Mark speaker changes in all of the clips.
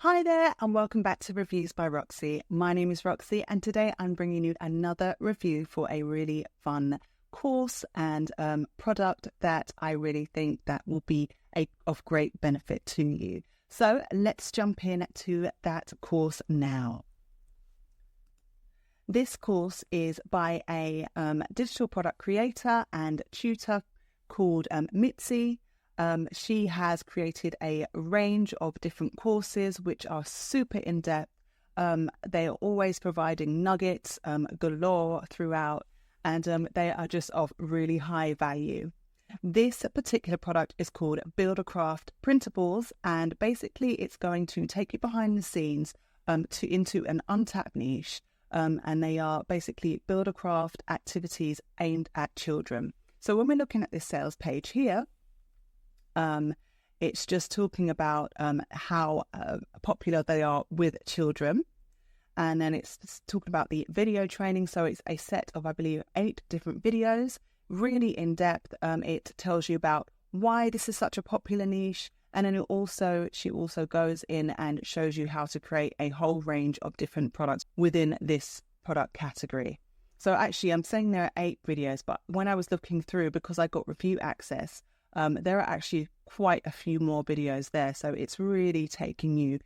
Speaker 1: Hi there and welcome back to Reviews by Roxy. My name is Roxy and today I'm bringing you another review for a really fun course and product that I really think that will be of great benefit to you. So let's jump in to that course now. This course is by a digital product creator and tutor called Mitzi. She has created a range of different courses which are super in-depth. They are always providing nuggets galore throughout, and they are just of really high value. This particular product is called Buildercraft Printables, and basically it's going to take you behind the scenes into an untapped niche, and they are basically Buildercraft activities aimed at children. So when we're looking at this sales page here, it's just talking about how popular they are with children. And then it's talking about the video training. So it's a set of, I believe, 8 different videos, really in depth. It tells you about why this is such a popular niche. And then she also goes in and shows you how to create a whole range of different products within this product category. So actually, I'm saying there are 8 videos, but when I was looking through, because I got review access, there are actually quite a few more videos there. So it's really taking you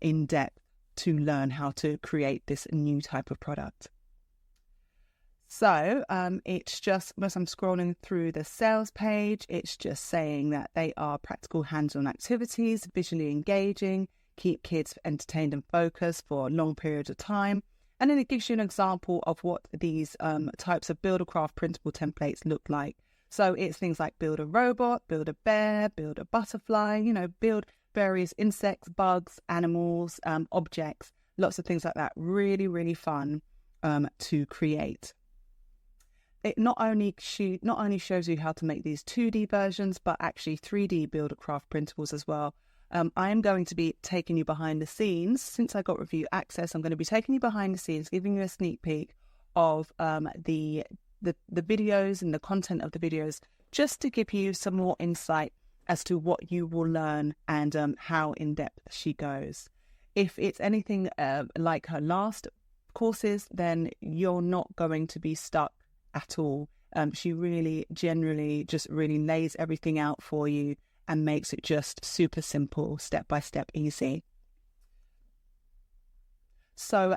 Speaker 1: in depth to learn how to create this new type of product. So it's just, as I'm scrolling through the sales page, it's just saying that they are practical hands-on activities, visually engaging, keep kids entertained and focused for long periods of time. And then it gives you an example of what these types of Buildercraft printable templates look like. So it's things like build a robot, build a bear, build a butterfly, build various insects, bugs, animals, objects, lots of things like that. Really, really fun to create. It not only shows you how to make these 2D versions, but actually 3D Buildercraft printables as well. I am going to be taking you behind the scenes. Since I got review access, I'm going to be taking you behind the scenes, giving you a sneak peek of the videos and the content of the videos, just to give you some more insight as to what you will learn and how in-depth she goes. If it's anything like her last courses, then you're not going to be stuck at all. She really generally just really lays everything out for you and makes it just super simple, step-by-step easy. So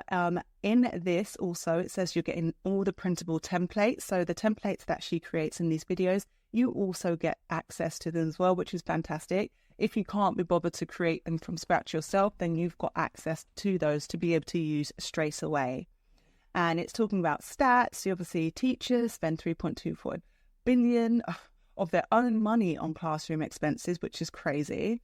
Speaker 1: in this also, it says you're getting all the printable templates. So the templates that she creates in these videos, you also get access to them as well, which is fantastic. If you can't be bothered to create them from scratch yourself, then you've got access to those to be able to use straight away. And it's talking about stats. So obviously teachers spend 3.24 billion of their own money on classroom expenses, which is crazy.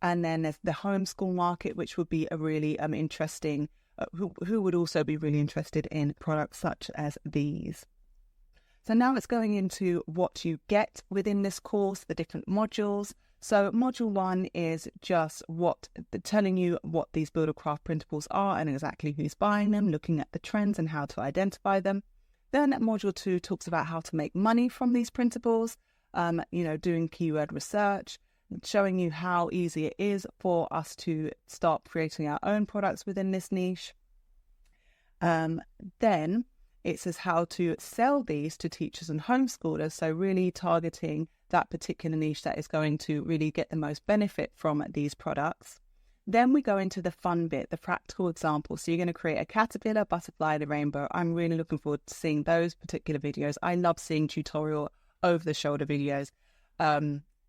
Speaker 1: And then there's the homeschool market, which would be a really interesting, who would also be really interested in products such as these. So now it's going into what you get within this course, the different modules. So module 1 is just telling you what these Buildercraft printables are and exactly who's buying them, looking at the trends and how to identify them. Then module 2 talks about how to make money from these printables, doing keyword research, showing you how easy it is for us to start creating our own products within this niche. Then it says how to sell these to teachers and homeschoolers, so really targeting that particular niche that is going to really get the most benefit from these products. Then we go into the fun bit, the practical example. So you're going to create a caterpillar, butterfly, and a rainbow. I'm really looking forward to seeing those particular videos. I love seeing tutorial over-the-shoulder videos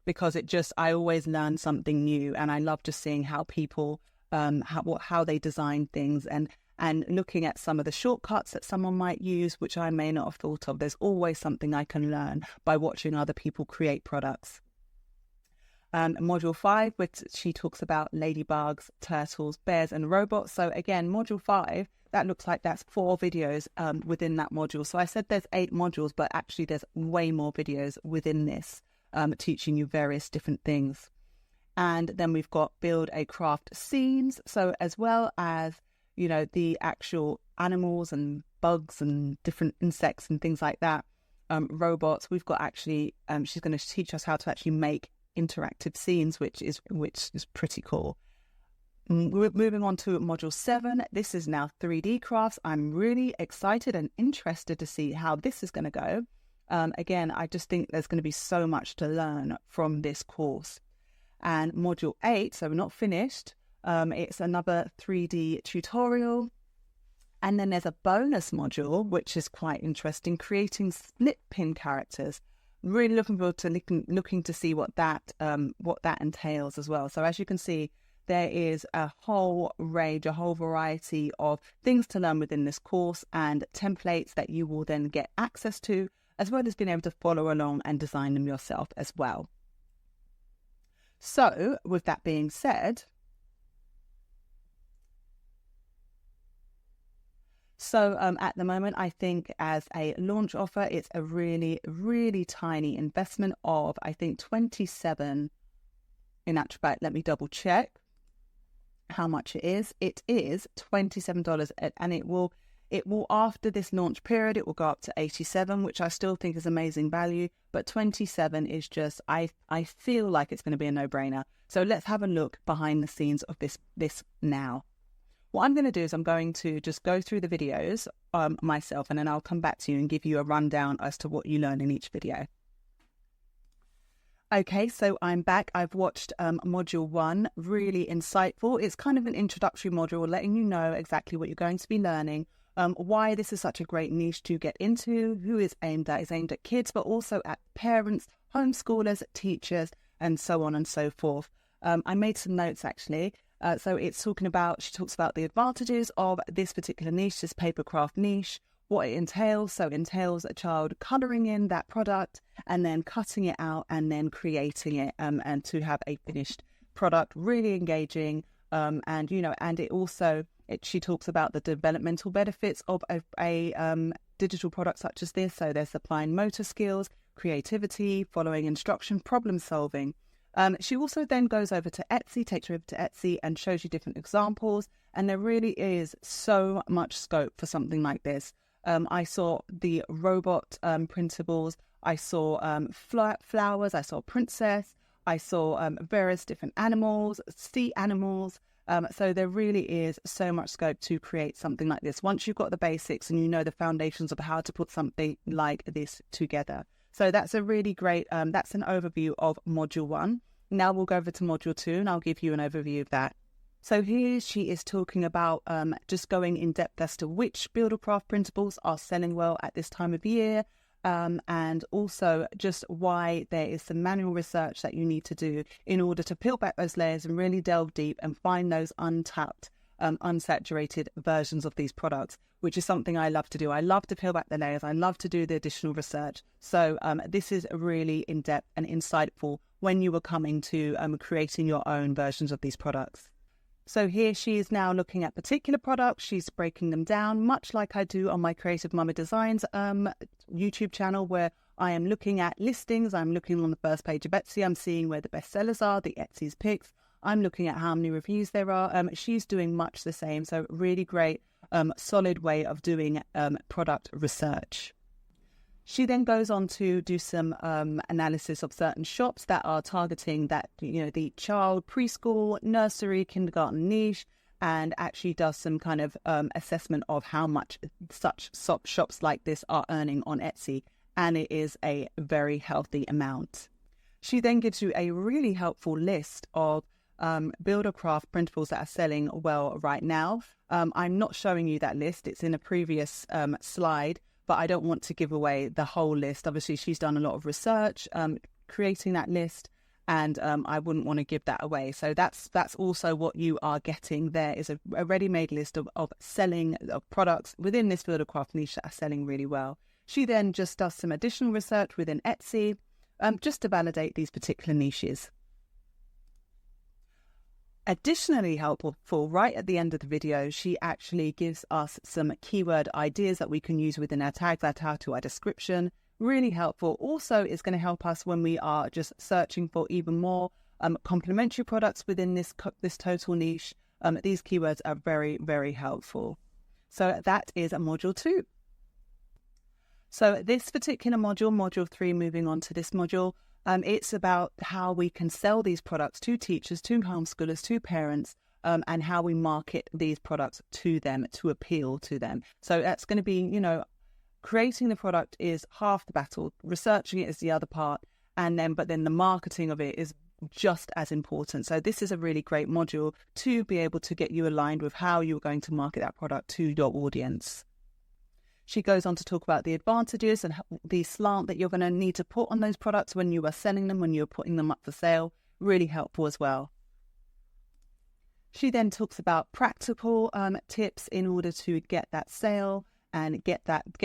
Speaker 1: because I always learn something new, and I love just seeing how people, how they design things and looking at some of the shortcuts that someone might use, which I may not have thought of. There's always something I can learn by watching other people create products. Module 5, which she talks about ladybugs, turtles, bears and robots. So again, module 5, that looks like that's 4 videos within that module. So I said there's 8 modules, but actually there's way more videos within this teaching you various different things. And then we've got build a craft scenes. So as well as, the actual animals and bugs and different insects and things like that, robots, we've got actually, she's going to teach us how to actually make interactive scenes, which is pretty cool. We're moving on to module 7. This is now 3D crafts. I'm really excited and interested to see how this is going to go. Again, I just think there's going to be so much to learn from this course. And module 8, so we're not finished. It's another 3D tutorial. And then there's a bonus module, which is quite interesting, creating split pin characters. Really looking forward to looking to see what that entails as well. So as you can see, there is a whole range, a whole variety of things to learn within this course and templates that you will then get access to, as well as being able to follow along and design them yourself as well. So with that being said, at the moment, I think as a launch offer, it's a really, really tiny investment of, I think, 27. In actual fact, let me double check how much it is. It is $27, and it will after this launch period, it will go up to 87, which I still think is amazing value. But 27 is just, I feel like it's going to be a no-brainer. So let's have a look behind the scenes of this now. What I'm going to do is I'm going to just go through the videos myself, and then I'll come back to you and give you a rundown as to what you learn in each video. Okay, so I'm back. I've watched module 1, really insightful. It's kind of an introductory module letting you know exactly what you're going to be learning, why this is such a great niche to get into, who is aimed at. It's aimed at kids, but also at parents, homeschoolers, teachers, and so on and so forth. I made some notes actually. So she talks about the advantages of this particular niche, this papercraft niche, what it entails. So it entails a child colouring in that product and then cutting it out and then creating it and to have a finished product, really engaging. She talks about the developmental benefits of a digital product such as this. So there's applying motor skills, creativity, following instruction, problem solving. She also then goes over to Etsy, takes you over to Etsy and shows you different examples. And there really is so much scope for something like this. I saw the robot printables, I saw flowers, I saw princess, I saw various different animals, sea animals. So there really is so much scope to create something like this once you've got the basics and you know the foundations of how to put something like this together. So that's a really great, that's an overview of module 1. Now we'll go over to module 2 and I'll give you an overview of that. So here she is talking about just going in depth as to which Buildercraft printables are selling well at this time of year, and also just why there is some manual research that you need to do in order to peel back those layers and really delve deep and find those untapped, unsaturated versions of these products, which is something I love to do. I love to peel back the layers. I love to do the additional research. So this is really in-depth and insightful when you are coming to creating your own versions of these products. So here she is now looking at particular products. She's breaking them down, much like I do on my Creative Mama Designs YouTube channel, where I am looking at listings. I'm looking on the first page of Etsy. I'm seeing where the bestsellers are, the Etsy's picks. I'm looking at how many reviews there are. She's doing much the same. So really great, solid way of doing product research. She then goes on to do some analysis of certain shops that are targeting that, the child preschool, nursery, kindergarten niche, and actually does some kind of assessment of how much such shops like this are earning on Etsy. And it is a very healthy amount. She then gives you a really helpful list of Buildercraft printables that are selling well right now. I'm not showing you that list. It's in a previous slide. But I don't want to give away the whole list. Obviously, she's done a lot of research creating that list, and I wouldn't want to give that away. So that's also what you are getting. There is a ready-made list of selling of products within this Buildercraft niche that are selling really well. She then just does some additional research within Etsy just to validate these particular niches. Additionally helpful, right at the end of the video, she actually gives us some keyword ideas that we can use within our tags, our description. Really helpful. Also, it's going to help us when we are just searching for even more complementary products within this total niche. These keywords are very, very helpful. So that is module 2. So this particular module 3, moving on to this module, it's about how we can sell these products to teachers, to homeschoolers, to parents, and how we market these products to them to appeal to them. So that's going to be, creating the product is half the battle, researching it is the other part, but then the marketing of it is just as important. So this is a really great module to be able to get you aligned with how you're going to market that product to your audience. She goes on to talk about the advantages and the slant that you're going to need to put on those products when you are selling them, when you're putting them up for sale. Really helpful as well. She then talks about practical tips in order to get that sale and get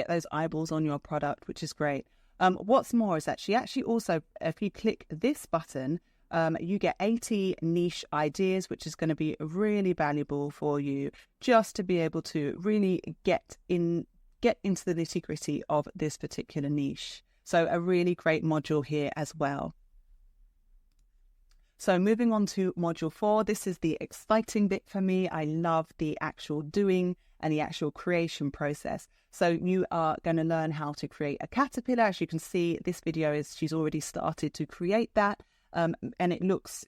Speaker 1: those eyeballs on your product, which is great. What's more is that she actually also, if you click this button, you get 80 niche ideas, which is going to be really valuable for you just to be able to really get into the nitty-gritty of this particular niche. So a really great module here as well. So moving on to module 4, this is the exciting bit for me. I love the actual doing and the actual creation process. So you are going to learn how to create a caterpillar. As you can see, this video she's already started to create that. And it looks,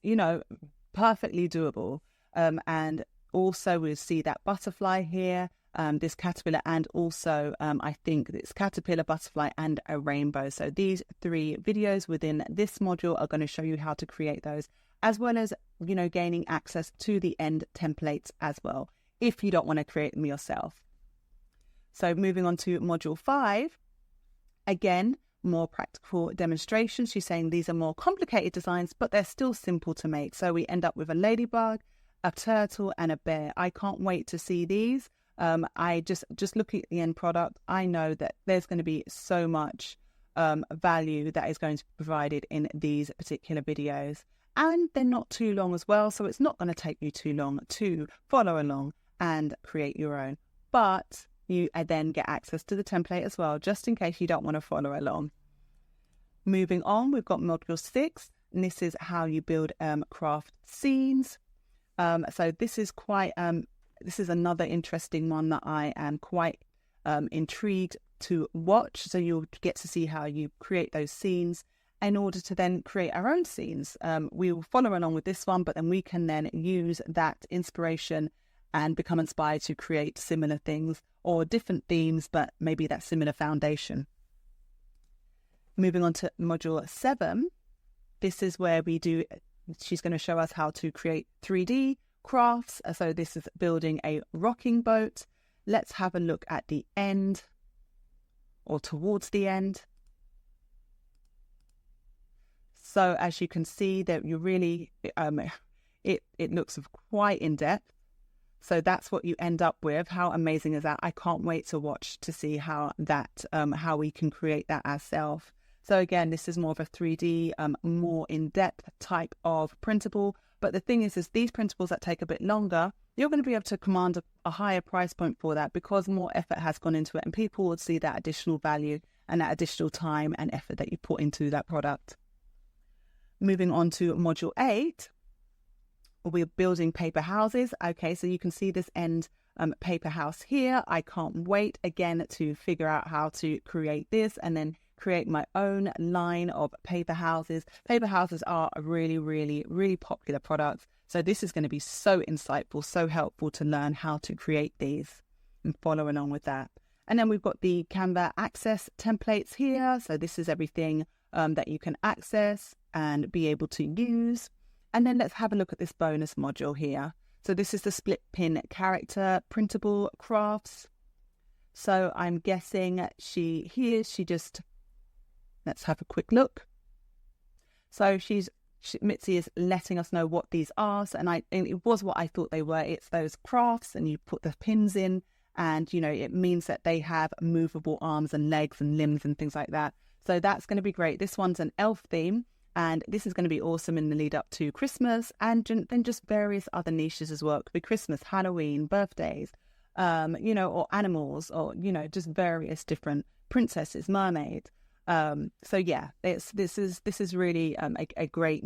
Speaker 1: perfectly doable. And also we'll see that butterfly here, this caterpillar, and also I think it's caterpillar, butterfly, and a rainbow. So these 3 videos within this module are going to show you how to create those, as well as, gaining access to the end templates as well, if you don't want to create them yourself. So moving on to module 5, again, more practical demonstrations. She's saying these are more complicated designs, but they're still simple to make. So we end up with a ladybug, a turtle, and a bear. I can't wait to see these. I just looking at the end product, I know that there's going to be so much value that is going to be provided in these particular videos. And they're not too long as well, so it's not going to take you too long to follow along and create your own. But you then get access to the template as well, just in case you don't want to follow along. Moving on, we've got module 6, and this is how you build craft scenes. So this is this is another interesting one that I am quite intrigued to watch. So you'll get to see how you create those scenes in order to then create our own scenes. We will follow along with this one, but then we can then use that inspiration and become inspired to create similar things or different themes, but maybe that similar foundation. Moving on to module 7, this is where she's going to show us how to create 3D crafts. So this is building a rocking boat. Let's have a look at the end, or towards the end. So as you can see that you really, it looks quite in depth. So that's what you end up with. How amazing is that? I can't wait to watch to see how we can create that ourselves. So again, this is more of a 3D, more in-depth type of printable. But the thing is these printables that take a bit longer, you're going to be able to command a higher price point for that because more effort has gone into it, and people will see that additional value and that additional time and effort that you put into that product. Moving on to module 8, we're building paper houses. Okay, so you can see this end paper house here. I can't wait again to figure out how to create this and then create my own line of paper houses. Paper houses are a really, really, really popular product. So this is going to be so insightful, so helpful to learn how to create these and follow along with that. And then we've got the Canva access templates here. So this is everything that you can access and be able to use. And then let's have a look at this bonus module here. So this is the split pin character printable crafts. So I'm guessing let's have a quick look. So Mitzi is letting us know what these are. So, and it was what I thought they were. It's those crafts, and you put the pins in, and it means that they have movable arms and legs and limbs and things like that. So that's going to be great. This one's an elf theme, and this is going to be awesome in the lead up to Christmas, and then just various other niches as well. It could be Christmas, Halloween, birthdays, or animals, or just various different princesses, mermaids. So yeah, this is really a great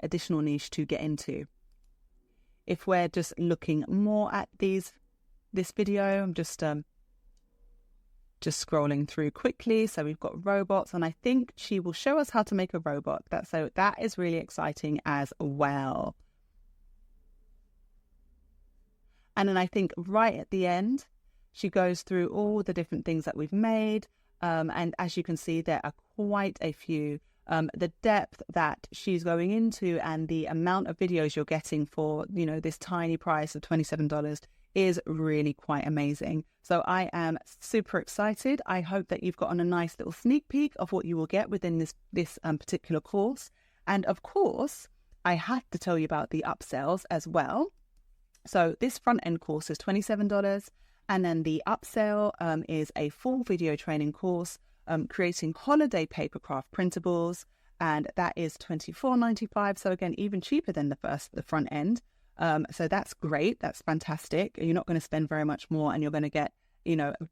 Speaker 1: additional niche to get into. If we're just looking more at this video, I'm just scrolling through quickly. So we've got robots, and I think she will show us how to make a robot. That is really exciting as well. And then I think right at the end, she goes through all the different things that we've made. And as you can see, there are quite a few. The depth that she's going into and the amount of videos you're getting for, this tiny price of $27 is really quite amazing. So I am super excited. I hope that you've gotten a nice little sneak peek of what you will get within this particular course. And of course, I have to tell you about the upsells as well. So this front end course is $27. And then the upsell is a full video training course, creating holiday papercraft printables. And that is $24.95. So again, even cheaper than the front end. So that's great. That's fantastic. You're not going to spend very much more, and you're going to get,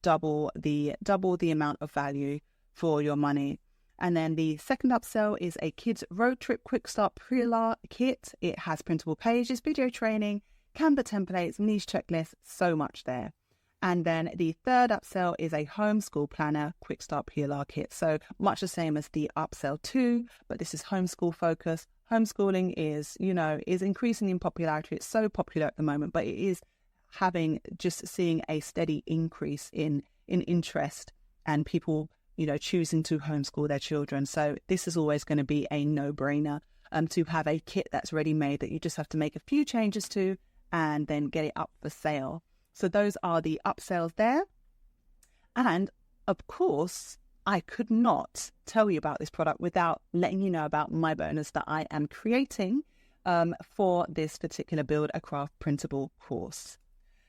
Speaker 1: double the amount of value for your money. And then the second upsell is a kids road trip quick start pre-art kit. It has printable pages, video training, Canva templates, niche checklists, so much there. And then the third upsell is a homeschool planner quick start PLR kit. So much the same as the upsell 2, but this is homeschool focused. Homeschooling is increasing in popularity. It's so popular at the moment, but it is seeing a steady increase in interest and people, choosing to homeschool their children. So this is always going to be a no-brainer to have a kit that's ready-made that you just have to make a few changes to and then get it up for sale. So those are the upsells there. And of course, I could not tell you about this product without letting you know about my bonus that I am creating for this particular Build a Craft printable course.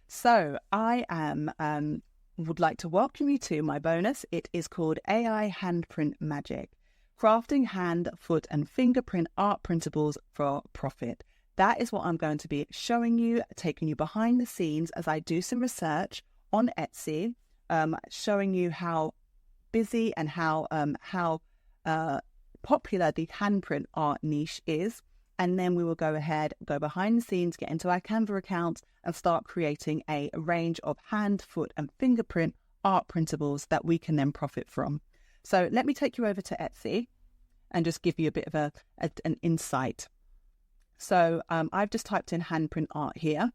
Speaker 1: So I would like to welcome you to my bonus. It is called AI Handprint Magic, crafting hand, foot and fingerprint art printables for profit. That is what I'm going to be showing you, taking you behind the scenes as I do some research on Etsy, showing you how busy and how popular the handprint art niche is. And then we will go behind the scenes, get into our Canva account and start creating a range of hand, foot and fingerprint art printables that we can then profit from. So let me take you over to Etsy and just give you a bit of an insight. So I've just typed in handprint art here.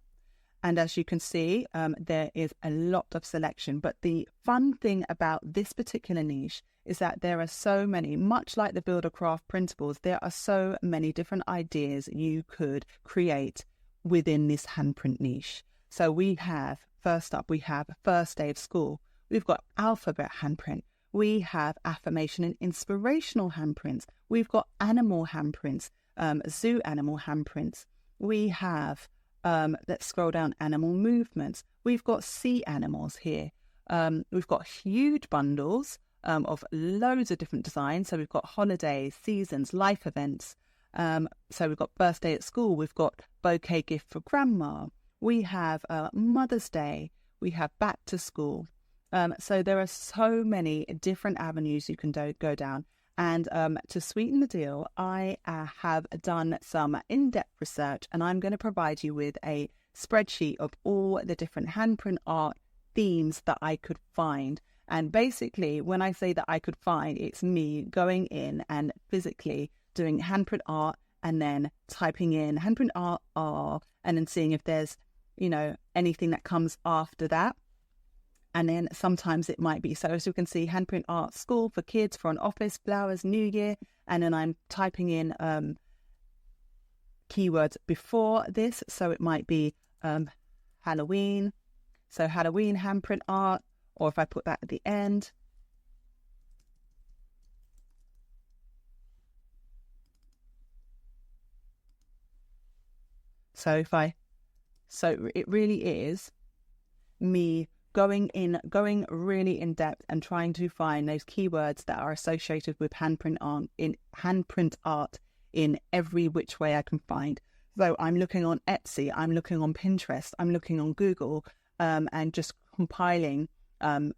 Speaker 1: And as you can see, there is a lot of selection. But the fun thing about this particular niche is that there are so many, much like the Build a Craft printables, there are so many different ideas you could create within this handprint niche. So first up, we have First Day of School. We've got alphabet handprint. We have affirmation and inspirational handprints. We've got animal handprints, zoo animal handprints. We have, let's scroll down, animal movements. We've got sea animals here. We've got huge bundles of loads of different designs. So we've got holidays, seasons, life events. So we've got birthday at school. We've got bouquet gift for grandma. We have Mother's Day. We have back to school. So there are so many different avenues you can go down. And to sweeten the deal, I have done some in-depth research, and I'm going to provide you with a spreadsheet of all the different handprint art themes that I could find. And basically, when I say that I could find, it's me going in and physically doing handprint art and then typing in handprint art and then seeing if there's, anything that comes after that. And then sometimes it might be, so as you can see, handprint art, school for kids, for an office, flowers, New Year. And then I'm typing in keywords before this. So it might be Halloween. So Halloween handprint art, or if I put that at the end. So it really is me going really in depth and trying to find those keywords that are associated with handprint art in every which way I can find. So I'm looking on Etsy, I'm looking on Pinterest, I'm looking on Google, and just compiling a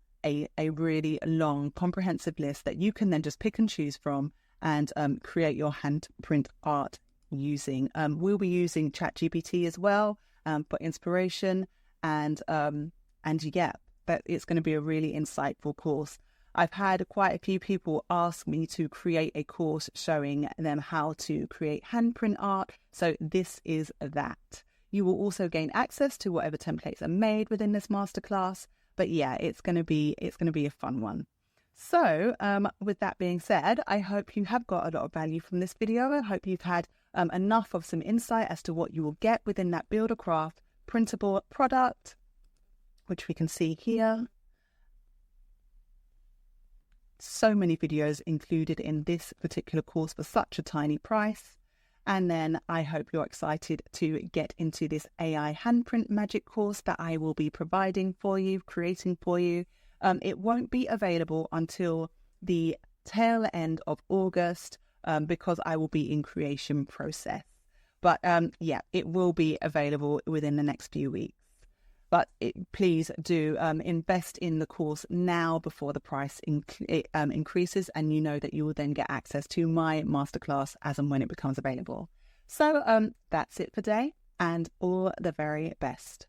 Speaker 1: really long, comprehensive list that you can then just pick and choose from and create your handprint art using. We'll be using ChatGPT as well for inspiration, and yeah, but it's going to be a really insightful course. I've had quite a few people ask me to create a course showing them how to create handprint art. So this is that. You will also gain access to whatever templates are made within this masterclass. But yeah, it's going to be a fun one. So with that being said, I hope you have got a lot of value from this video. I hope you've had enough of some insight as to what you will get within that Build a Craft printable product, which we can see here. So many videos included in this particular course for such a tiny price. And then I hope you're excited to get into this AI handprint magic course that I will be providing for you, creating for you. It won't be available until the tail end of August because I will be in creation process. But yeah, it will be available within the next few weeks. But please do invest in the course now before the price increases, and you know that you will then get access to my masterclass as and when it becomes available. So that's it for today, and all the very best.